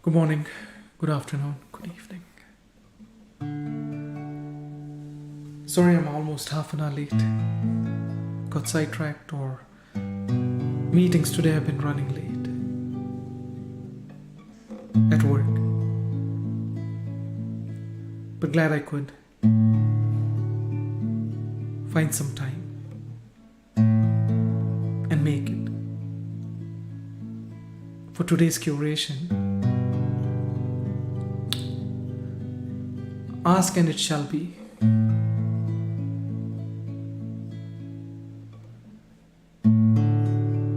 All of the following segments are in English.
Good morning, good afternoon, good evening. Sorry I'm almost half an hour late. Got sidetracked or meetings today have been running late at work. But glad I could find some time and make it for today's curation. Ask and it shall be.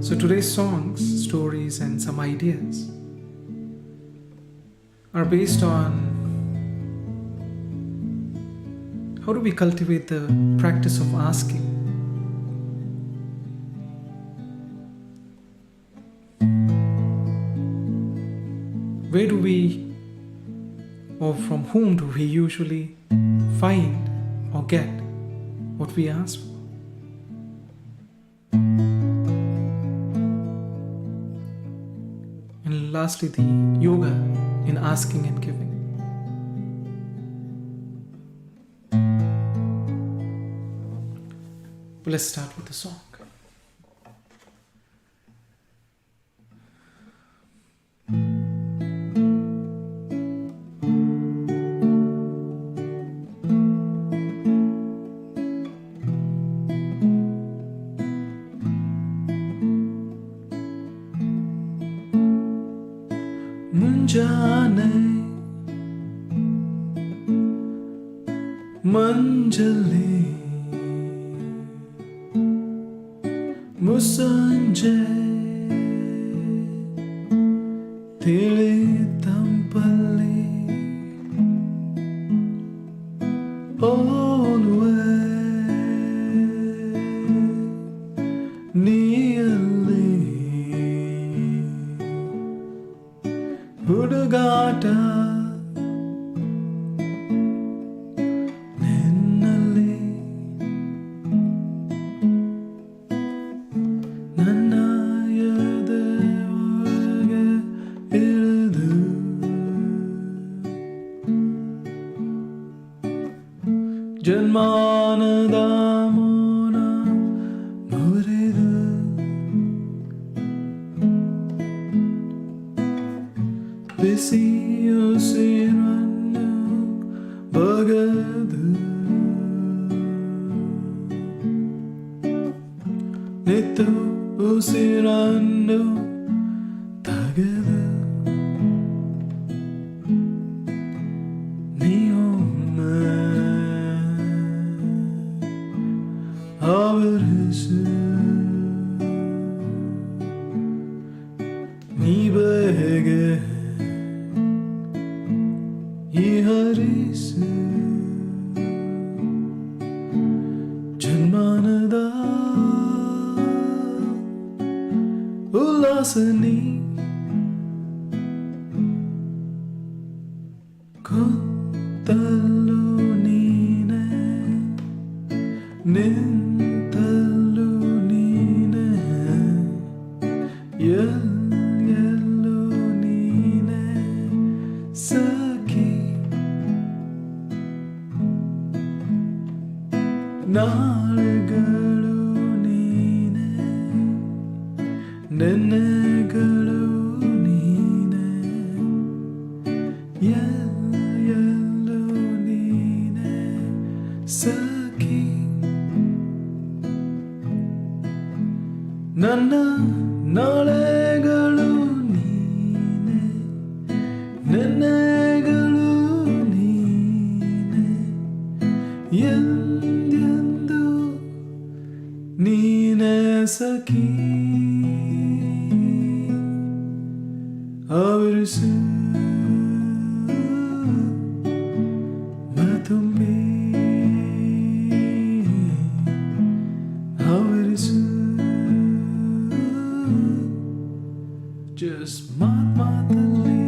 So today's songs, stories and some ideas are based on how do we cultivate the practice of asking. Where do we or from whom do we usually find or get what we ask for? And lastly, the yoga in asking and giving. But let's start with the song. ಮುಂಜಾನೆ ಮಂಜಲಿ ಮುಸ್ಸಂಜೆ ತಿಳಿ ತಂಪಲ್ಲಿ ಓಲುವೆ ನೀಯಲ್ಲಿ ಹುಡುಗಾಟ ನಿನ್ನಲ್ಲಿ ನನ್ನ ಎದೆ ಒಳಗೆ ಇಳಿದು ಜನ್ಮಾನದ ಮೌನ ಮುರಿದು ಬಿಸಿ ಉಸಿರನ್ನು ಬಗೆದು ನಿತ್ತು ಉಸಿರನ್ನು ತೆಗೆದು ನೀವೊಮ್ಮೆ ಆವರಿಸು ನೀ ಬೇಗೆ ಹರಿಸು ಜನ್ಮಾನದ ಉಲ್ಲಾಸನಿ ಕೂತಲ್ಲೂ ನೀನೆ ನಿಂತಲ್ಲೂ ನೀನೆ ಎಲ್ಲೂ ನೀನೆ ಸಖಿ ನಾಳೆಗಳು ನೀನೆ ನೆನ್ನೆಗಳು ನೀನೆ ಎಲ್ಲೂ ನೀನೆ ಸಖಿ ನನ್ನ ನಾಳೆಗಳು ನೀನೆ ನೆನ್ನೆಗಳು ನೀನೆ ಎಂದೆಂದು ನೀನೆ ಸಖಿ ಆವರಿಸು ಮತ್ತೊಮ್ಮೆ ಆವರಿಸು just ಮಾತಲ್ಲಿ.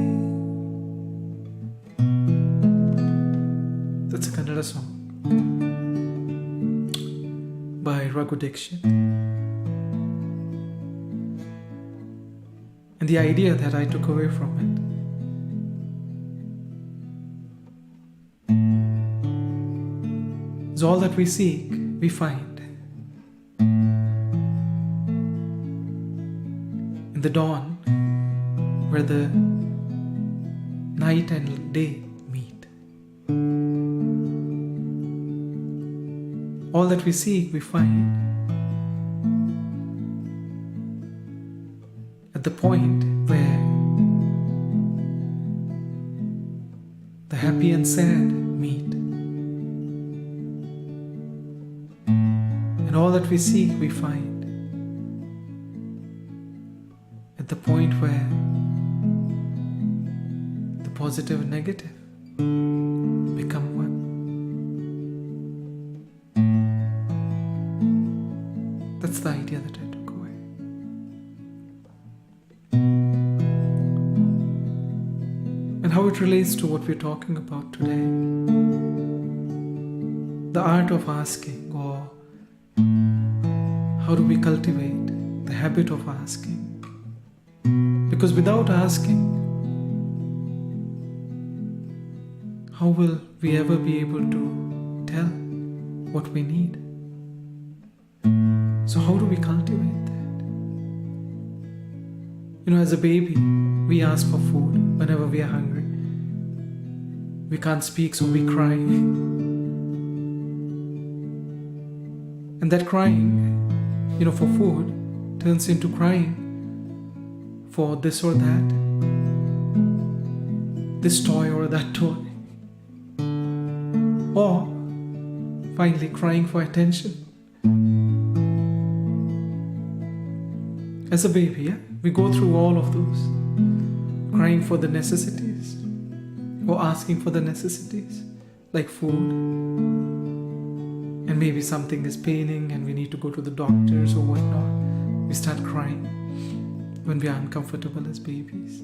That's a Kannada song by Raghu Dixit. And the idea that I took away from it Because all that we seek, we find. In the dawn, where the night and day meet. All that we seek, we find. At the point where the happy and sad meet. And all that we seek, we find. At the point where the positive and negative become one. That's the idea that I took away. And how it relates to what we're talking about today. The art of asking, or how do we cultivate the habit of asking? Because without asking, how will we ever be able to tell what we need? So how do we cultivate that? As a baby, we ask for food whenever we are hungry. We can't speak, so we cry. And that crying, for food, turns into crying for this or that, this toy or that toy. Or finally crying for attention. As a baby, we go through all of those. Crying for the necessities, or asking for the necessities, like food. And maybe something is paining and we need to go to the doctors or whatnot. We start crying when we are uncomfortable as babies.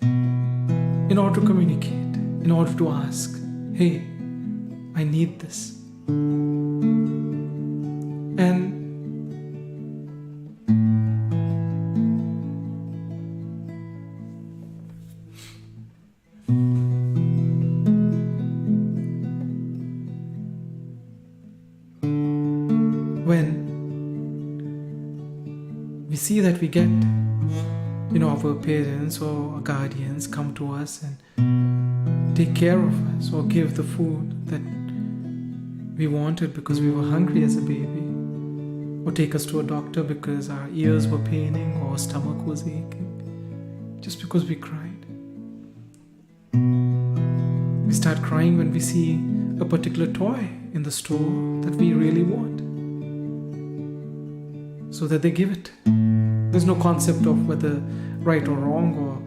In order to communicate, in order to ask, hey, I need this. And when we see that we get, our parents or our guardians come to us and take care of us or give the food that we wanted because we were hungry as a baby, or take us to a doctor because our ears were paining or our stomach was aching, just because we cried. We start crying when we see a particular toy in the store that we really want, so that they give it. There's no concept of whether right or wrong or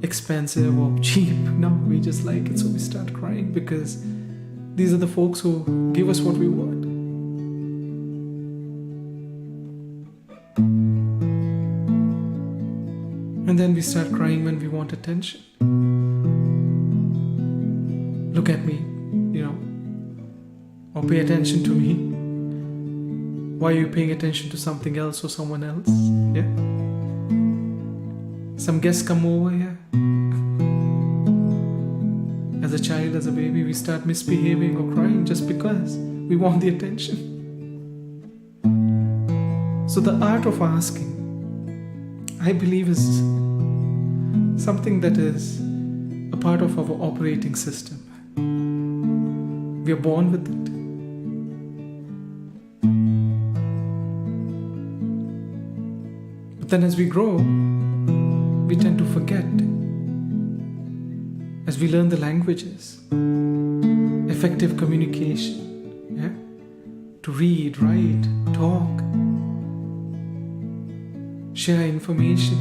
expensive or cheap. No, we just like it, so we start crying because these are the folks who give us what we want. And then we start crying when we want attention. Look at me, or pay attention to me. Why are you paying attention to something else or someone else? Yeah? Some guests come over here. As a child, as a baby, we start misbehaving or crying just because we want the attention. So the art of asking, I believe, is something that is a part of our operating system. We are born with it. But then as we grow, we tend to forget. As we learn the languages, effective communication, to read, write, talk, share information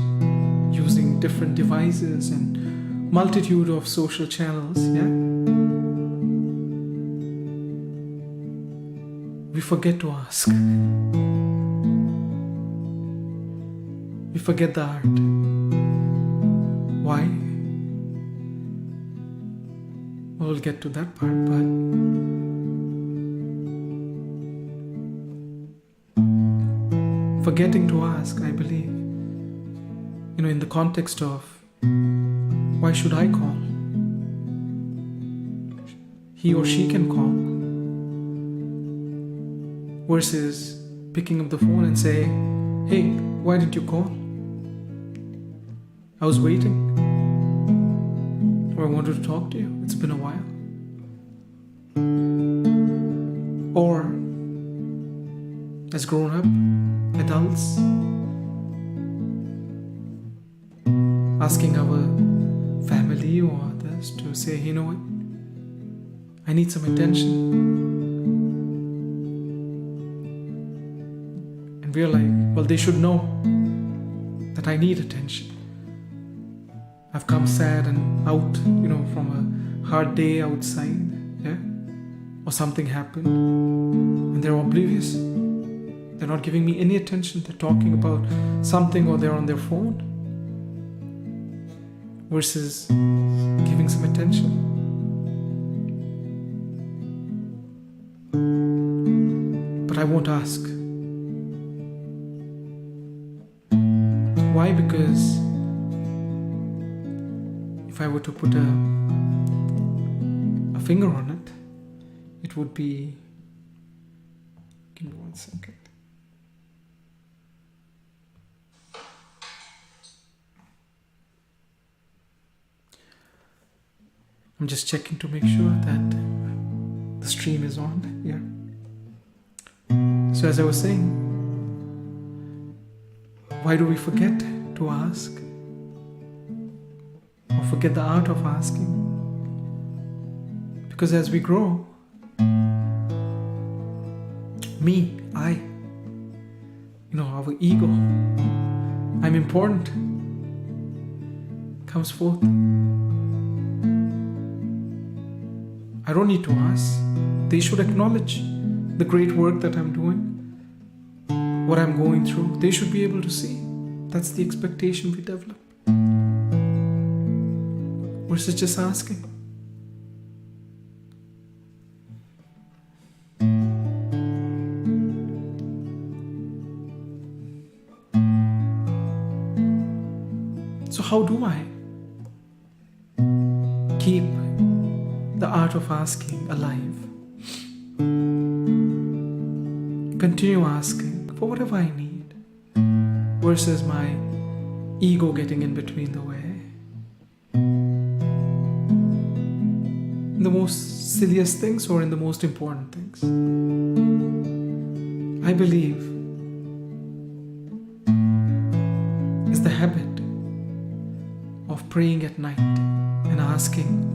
using different devices and multitude of social channels, we forget to ask. We forget the art. Why? We'll get to that part, but forgetting to ask, I believe, in the context of why should I call? He or she can call. versus picking up the phone and say, hey, why didn't you call? I was waiting, or I wanted to talk to you. It's been a while. Or as grown-up adults, asking our family or others to say, you know what, I need some attention. And we're like, well, they should know that I need attention. I've come sad and out, from a hard day outside, yeah? Or something happened, and they're oblivious. They're not giving me any attention. They're talking about something, or they're on their phone. Versus giving some attention. But I won't ask. Why? Because if I were to put a finger on it, it would be... Give me 1 second. I'm just checking to make sure that the stream is on. Yeah. So as I was saying, why do we forget to ask? Or forget the art of asking? Because as we grow, our ego, I'm important, comes forth. I don't need to ask. They should acknowledge the great work that I'm doing, what I'm going through. They should be able to see. That's the expectation we develop. Versus just asking. So how do I keep the art of asking alive? Continue asking for whatever I need, versus my ego getting in between the way. In the most silliest things or in the most important things. I believe is the habit of praying at night and asking,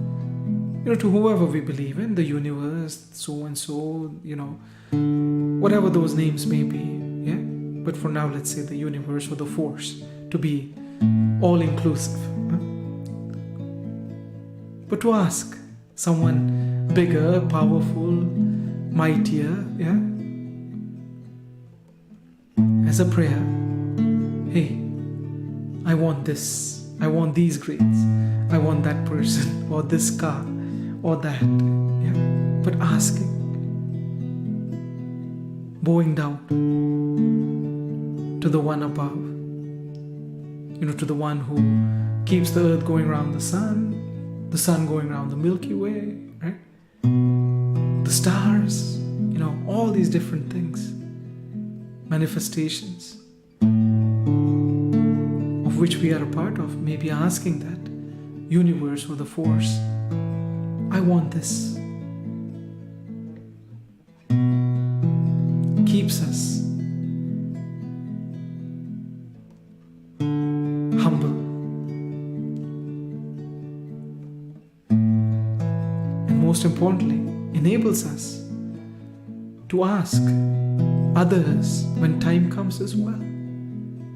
to whoever we believe in, the universe, so and so, whatever those names may be, yeah? But for now, let's say the universe or the force, to be all-inclusive. Huh? But to ask someone bigger, powerful, mightier, yeah? As a prayer, hey, I want this, I want these grades, I want that person, or this car, or that, yeah? But asking, bowing down to the one above, to the one who keeps the earth going around the sun going around the Milky Way, right? The stars, all these different things, manifestations of which we are a part of, maybe asking that universe or the force, I want this. Keeps us humble. And most importantly, enables us to ask others when time comes as well.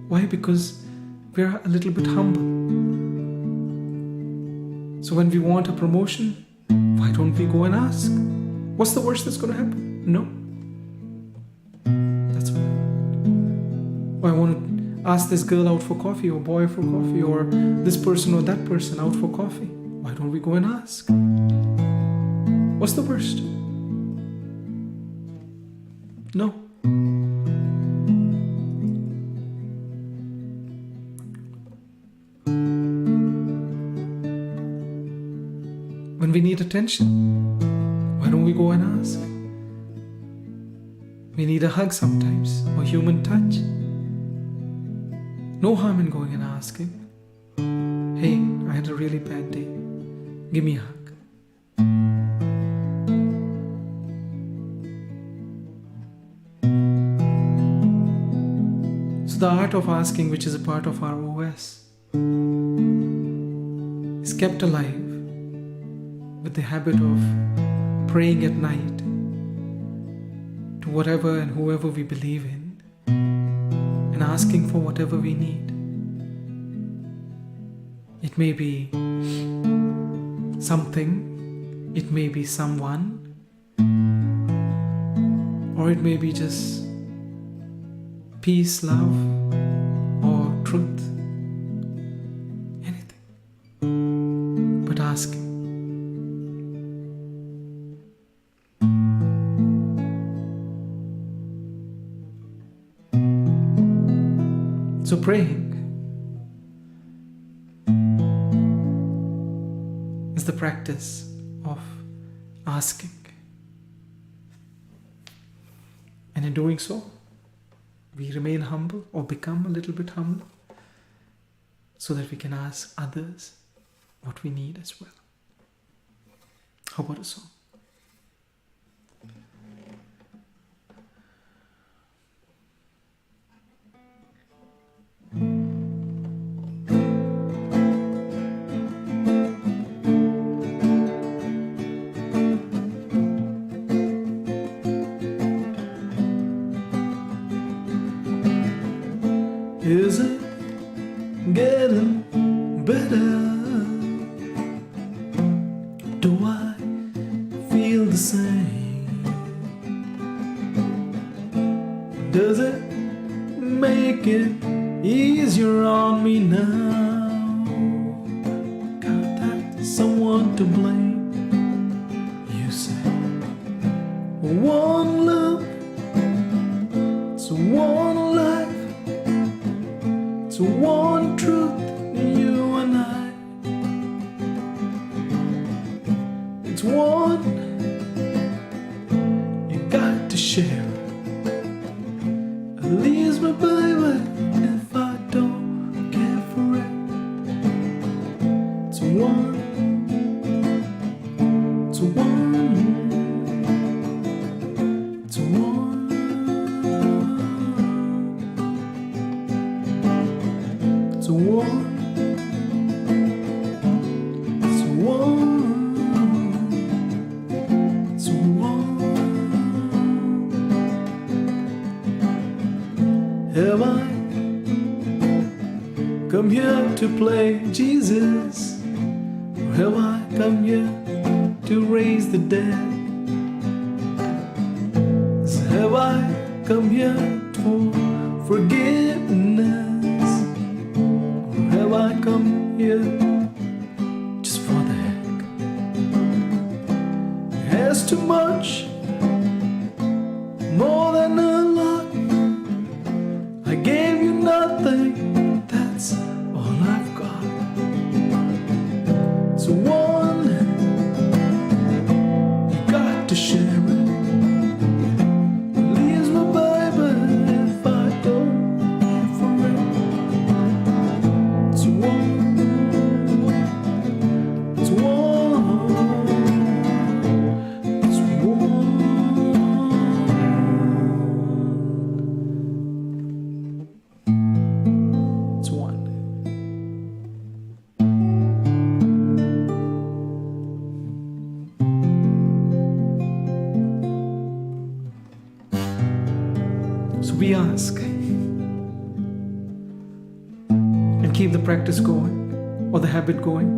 Why? Because we're a little bit humble. So when we want a promotion, why don't we go and ask? What's the worst that's going to happen? No. That's why. Or I want to ask this girl out for coffee, or boy for coffee, or this person or that person out for coffee. Why don't we go and ask? What's the worst? No. When we need attention, why don't we go and ask? We need a hug sometimes, or human touch. No harm in going and asking, hey, I had a really bad day. Give me a hug. So the art of asking, which is a part of our OS, is kept alive with the habit of praying at night to whatever and whoever we believe in and asking for whatever we need. It may be something, it may be someone, or it may be just peace, love, or truth. Anything. But asking. So praying is the practice of asking. And in doing so, we remain humble or become a little bit humble so that we can ask others what we need as well. How about a song? Is it getting better? Do I feel the same? Does it make it easier on me now? Got that someone to blame? You say one love, it's one life. It's one truth, you and I. It's one you got to share. At least my baby, if I don't care for it. It's one. It's one. It's one. It's one, it's one, it's one. Have I come here to play Jesus? Or have I come here to raise the dead? Have I come here for forgiveness? Have I come here just for the heck? Has too much, more than a lot. I gave you nothing, that's all I've got. So one, you got to share it. Leaves my baby if I don't care for it. It's one, it's one, it's one. It's one. So we ask and keep the practice going or the habit going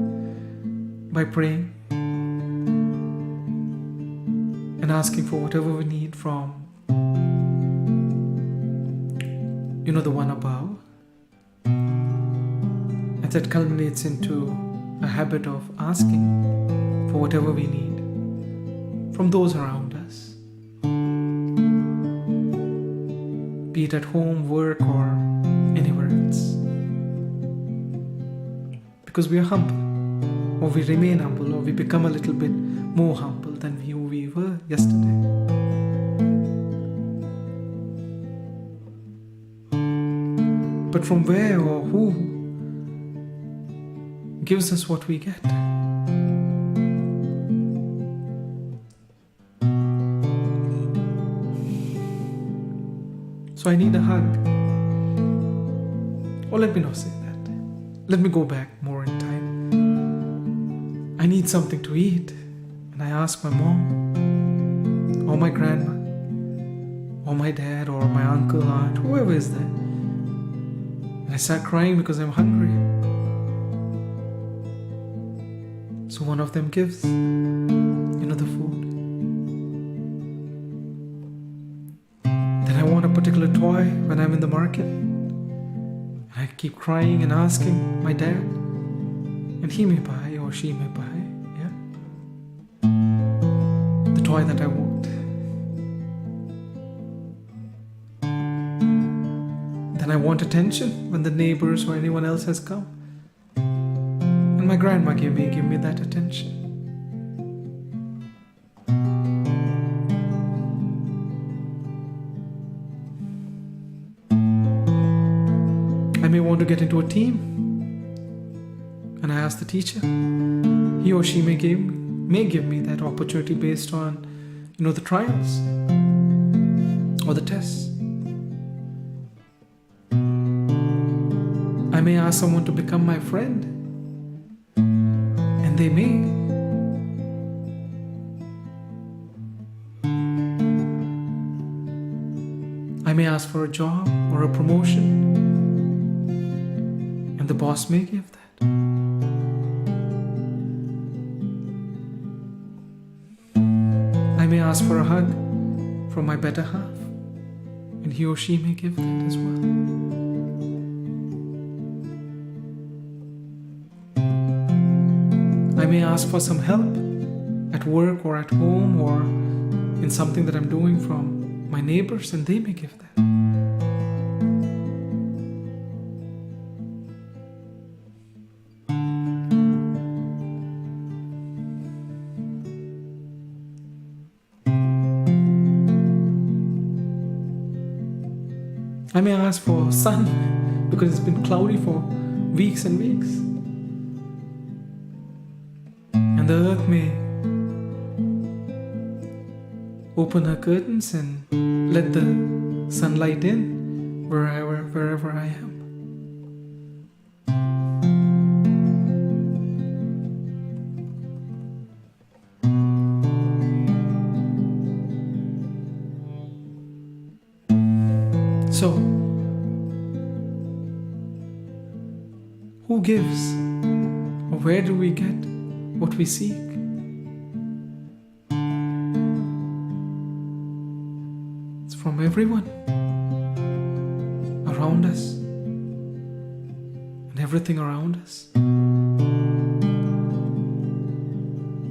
by praying and asking for whatever we need from, the one above. And that culminates into a habit of asking for whatever we need from those around us, be it at home, work, or anywhere else. Because we are humble, or we remain humble, or we become a little bit more humble than we were yesterday. but from where or who gives us what we get. So I need a hug. Or let me not say that. Let me go back more in time. I need something to eat. And I ask my mom, or my grandma, or my dad, or my uncle, aunt, whoever is there. And I start crying because I'm hungry. So one of them gives, the food. Then I want a particular toy when I'm in the market. And I keep crying and asking my dad. And he may buy or she may buy, the toy that I want. Then I want attention when the neighbors or anyone else has come. And my grandma may give me that attention. I may want to get into a team. And I ask the teacher. He or she may give me that opportunity based on, the trials or the tests. I may ask someone to become my friend. And they may. I may ask for a job or a promotion. And the boss may give that. I may ask for a hug from my better half, and he or she may give that as well. I may ask for some help at work or at home or in something that I'm doing from my neighbors, and they may give that. I may ask for sun because it's been cloudy for weeks and weeks. And the earth may open her curtains and let the sunlight in wherever I am. So, who gives, or where do we get what we seek? It's from everyone around us and everything around us.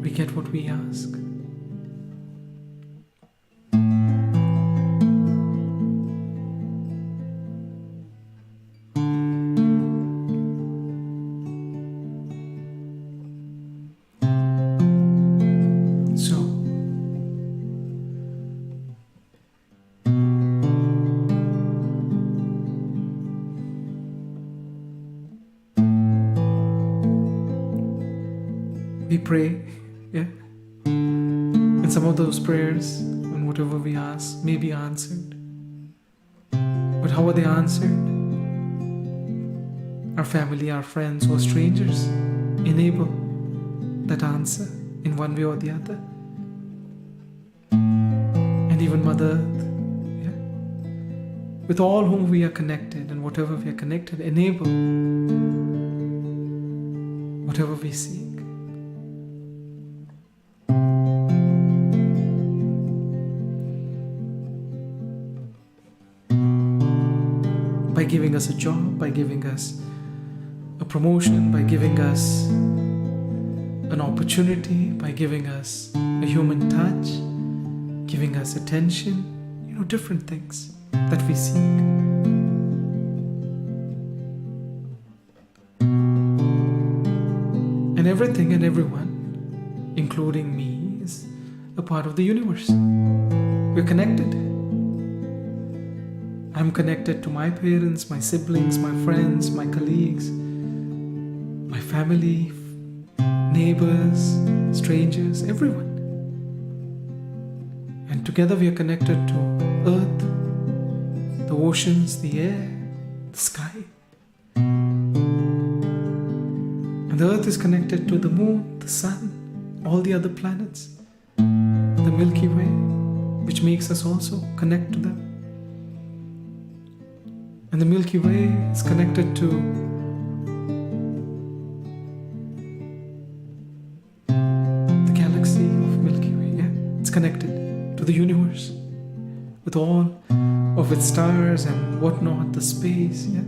We get what we ask. We pray, and some of those prayers and whatever we ask may be answered. But how are they answered? Our family, our friends, or strangers enable that answer in one way or the other. And even Mother Earth, with all whom we are connected and whatever we are connected, enable whatever we seek. By giving us a job, by giving us a promotion, by giving us an opportunity, by giving us a human touch, giving us attention, different things that we seek. And everything and everyone, including me, is a part of the universe. We're connected. I'm connected to my parents, my siblings, my friends, my colleagues, my family, neighbors, strangers, everyone. And together we are connected to earth, the oceans, the air, the sky. And the earth is connected to the moon, the sun, all the other planets, the Milky Way, which makes us also connect to them. And the Milky Way is connected to the galaxy of Milky Way. Yeah, it's connected to the universe with all of its stars and whatnot, the space. Yeah,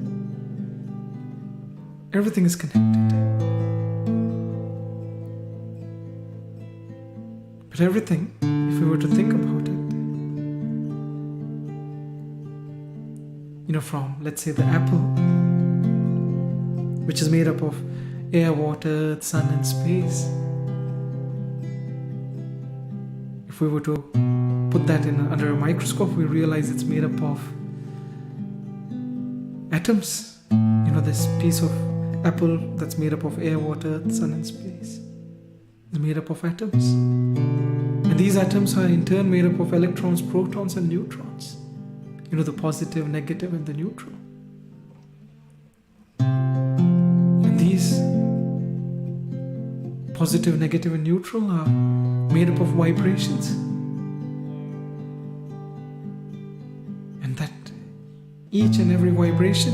everything is connected. But everything, if we were to think about it, from, let's say, the apple, which is made up of air, water, sun, and space. If we were to put that under a microscope, we realize it's made up of atoms. This piece of apple that's made up of air, water, sun, and space is made up of atoms. And these atoms are in turn made up of electrons, protons, and neutrons. The positive, negative, and the neutral. And these positive, negative, and neutral are made up of vibrations. And that each and every vibration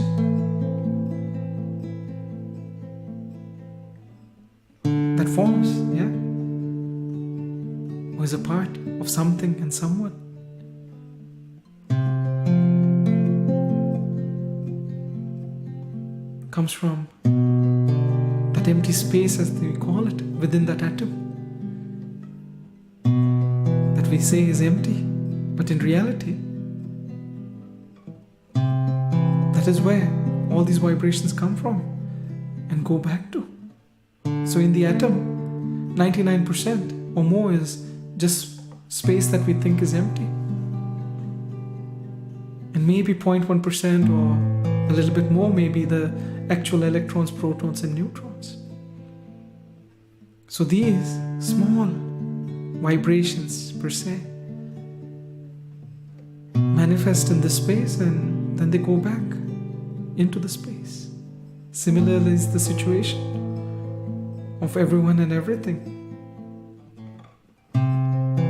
that forms, was a part of something and someone. Comes from that empty space, as we call it, within that atom that we say is empty, but in reality that is where all these vibrations come from and go back to. So in the atom, 99% or more is just space that we think is empty, and maybe 0.1% or a little bit more maybe the actual electrons, protons, and neutrons. So these small vibrations per se manifest in this space, and then they go back into the space. Similarly is the situation of everyone and everything.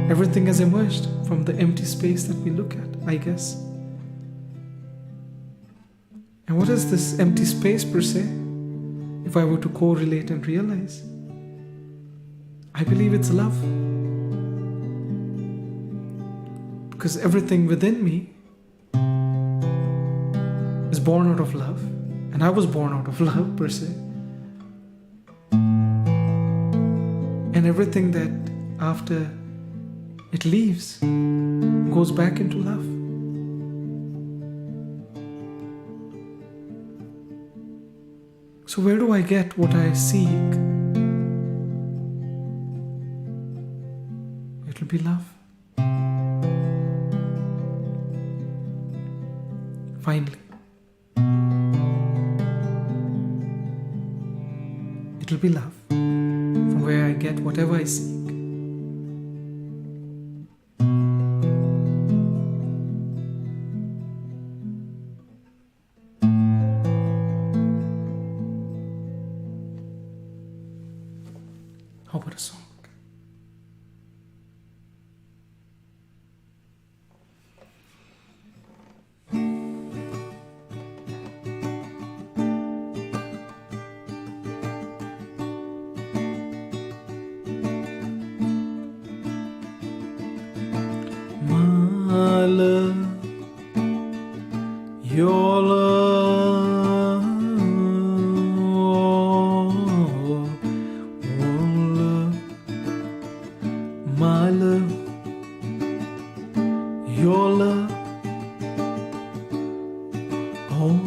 Everything has emerged from the empty space that we look at, I guess. And what is this empty space per se? If I were to correlate and realize, I believe it's love. Because everything within me is born out of love, and I was born out of love per se. And everything that after it leaves goes back into love. So where do I get what I seek? It'll be love. Finally, it'll be love, from where I get whatever I seek. How about a song? My love, your love, love, my love, your love, oh,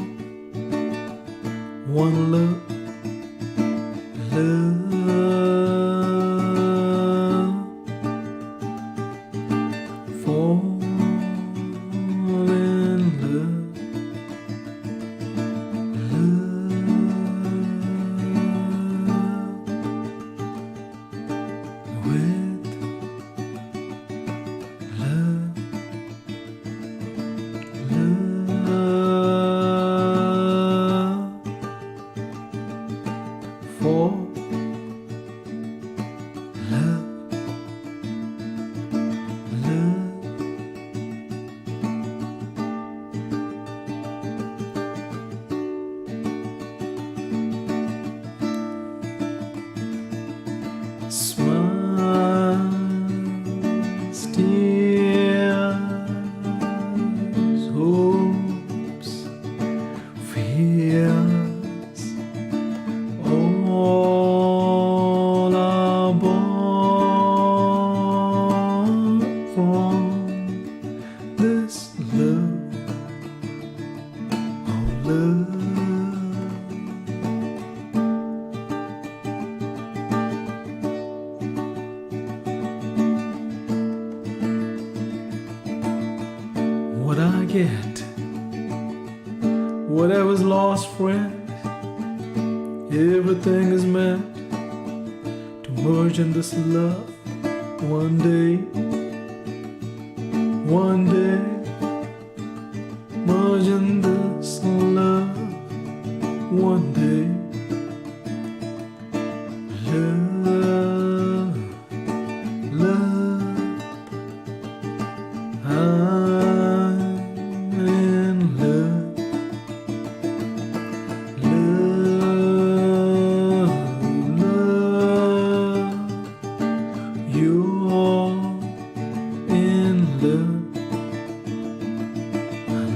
one love, love. Fall in love. for love, love. Smiles, tears, hopes, fears, all are born from this love, oh love. What I get, whatever's lost, friend, everything is meant to merge in this love one day, merge in this love one day. Love, love, I'm in love. Love, love, you're in love.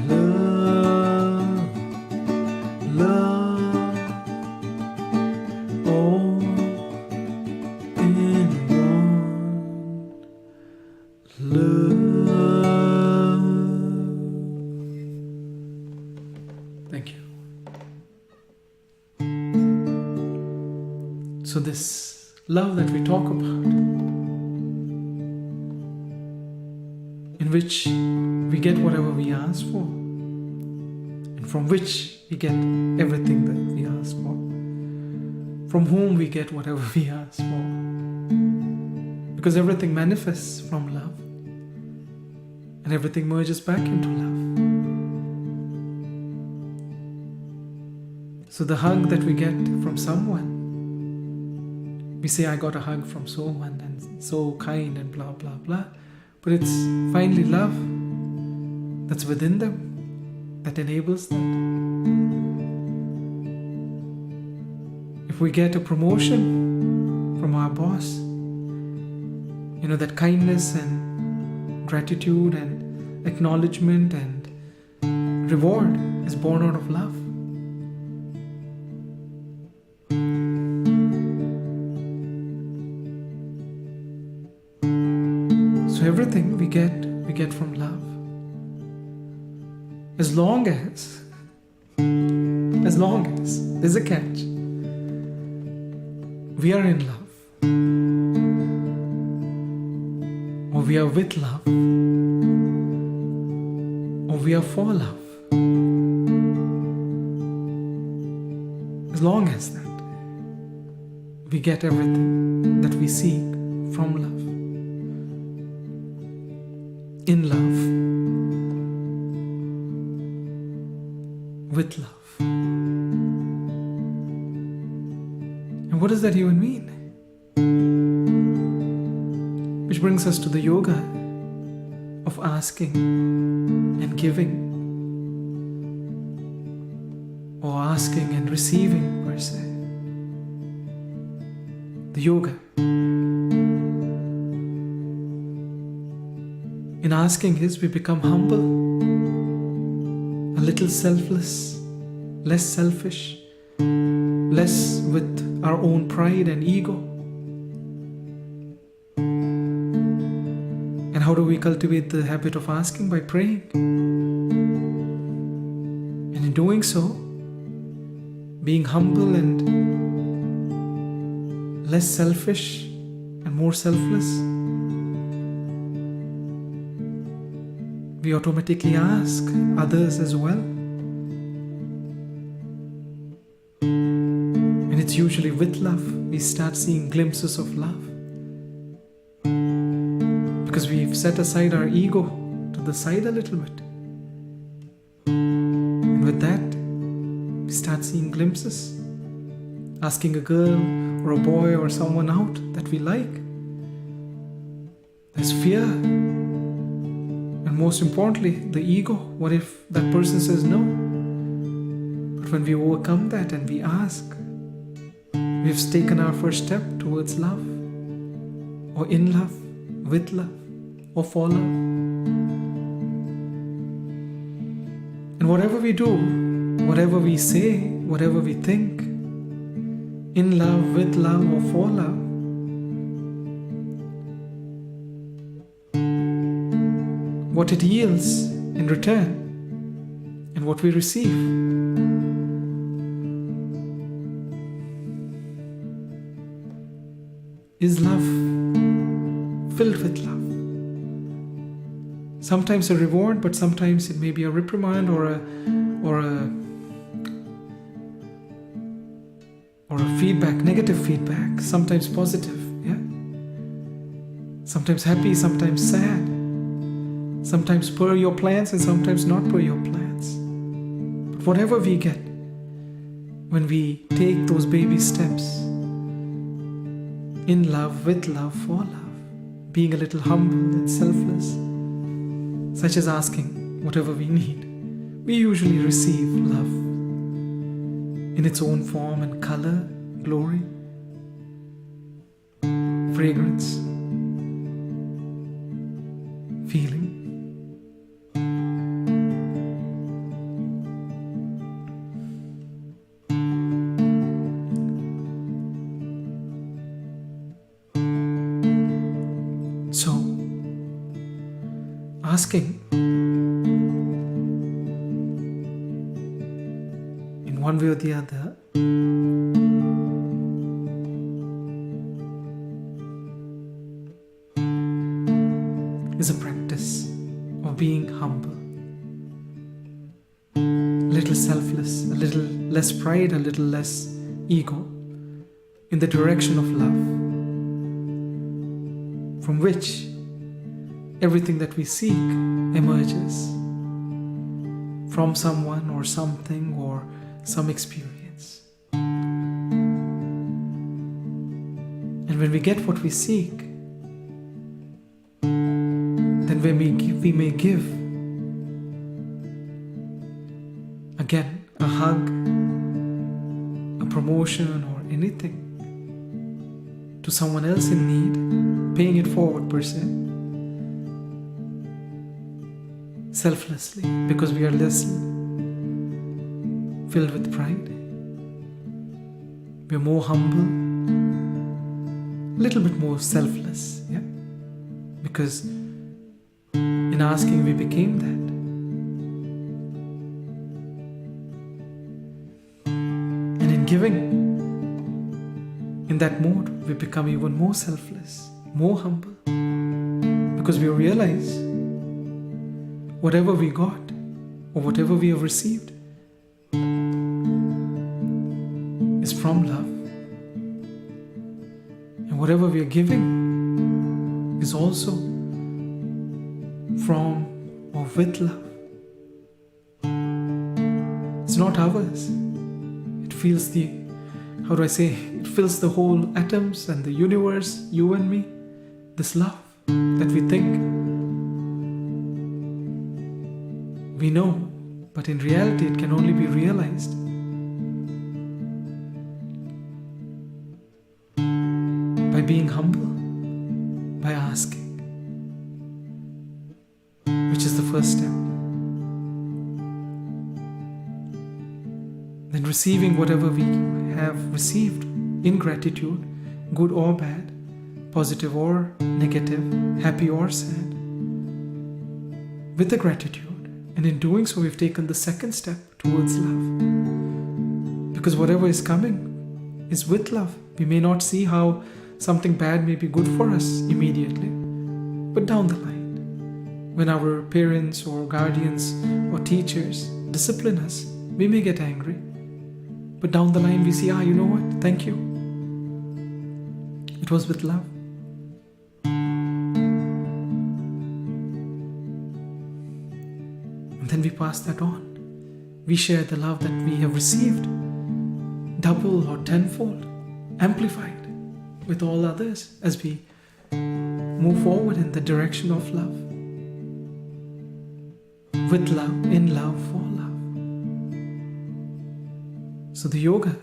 Love, love, all in one. Love. Thank you. So this love that we talk about, in which we get whatever we ask for, and from which we get everything that we ask for, from whom we get whatever we ask for, because everything manifests from love, and everything merges back into love. So the hug that we get from someone, we say, I got a hug from someone and so kind and blah blah blah, but it's finally love that's within them that enables that. If we get a promotion from our boss, that kindness and gratitude and acknowledgement and reward is born out of love. So everything we get from love. As long as there's a catch, we are in love, or we are with love, or we are for love. As long as that, we get everything that we seek from love. In love, with love. And what does that even mean? Which brings us to the yoga of asking and giving, or asking and receiving per se. The yoga. In asking His, we become humble, a little selfless, less selfish, less with our own pride and ego. And how do we cultivate the habit of asking? By praying. And in doing so, being humble and less selfish and more selfless, we automatically ask others as well. And it's usually with love we start seeing glimpses of love. Because we've set aside our ego to the side a little bit. And with that, we start seeing glimpses asking a girl or a boy or someone out that we like. There's fear. And most importantly, the ego. What if that person says no? But when we overcome that and we ask, we've taken our first step towards love, or in love, with love, or for love. And whatever we do, whatever we say, whatever we think, in love, with love, or for love, what it yields in return and what we receive is love, filled with love. Sometimes a reward, but sometimes it may be a reprimand or a feedback, negative feedback, sometimes positive, yeah? Sometimes happy, sometimes sad, sometimes per your plans and sometimes not per your plans. But whatever we get, when we take those baby steps, in love, with love, for love, being a little humble and selfless, such as asking whatever we need, we usually receive love in its own form and color, glory, fragrance, feeling. So, asking in one way or the other is a practice of being humble, a little selfless, a little less pride, a little less ego, in the direction of love, from which everything that we seek emerges from someone or something or some experience. And when we get what we seek, then we may give again a hug, a promotion, or anything to someone else in need, paying it forward per se, selflessly, because we are less filled with pride. We are more humble, a little bit more selfless, yeah? Because in asking we became that. And in giving, in that mode, we become even more selfless, more humble, because we realize whatever we got or whatever we have received is from love, and whatever we are giving is also from or with love. It's not ours. It feels it fills the whole atoms and the universe, you and me, this love that we think we know, but in reality it can only be realized by being humble, by asking, which is the first step. Then receiving whatever we have received in gratitude, good or bad, positive or negative, happy or sad, with the gratitude. And in doing so, we've taken the second step towards love. Because whatever is coming is with love. We may not see how something bad may be good for us immediately, but down the line, when our parents or guardians or teachers discipline us, we may get angry. But down the line we see, you know what? Thank you. It was with love. And then we pass that on. We share the love that we have received double or tenfold, amplified with all others as we move forward in the direction of love. With love, in love, for love. So the yoga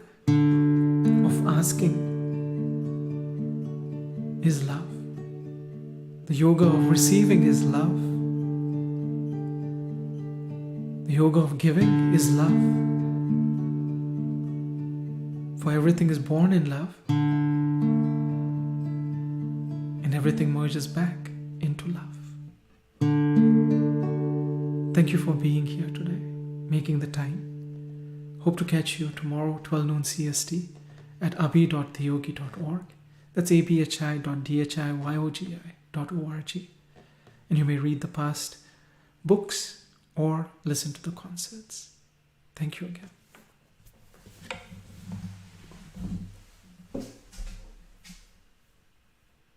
of asking is love. The yoga of receiving is love. The yoga of giving is love. For everything is born in love, and everything merges back into love. Thank you for being here today, making the time. Hope to catch you tomorrow, 12 noon CST, at abhi.dhiyogi.org. That's abhi.dhiyogi.org. And you may read the past books or listen to the concerts. Thank you again.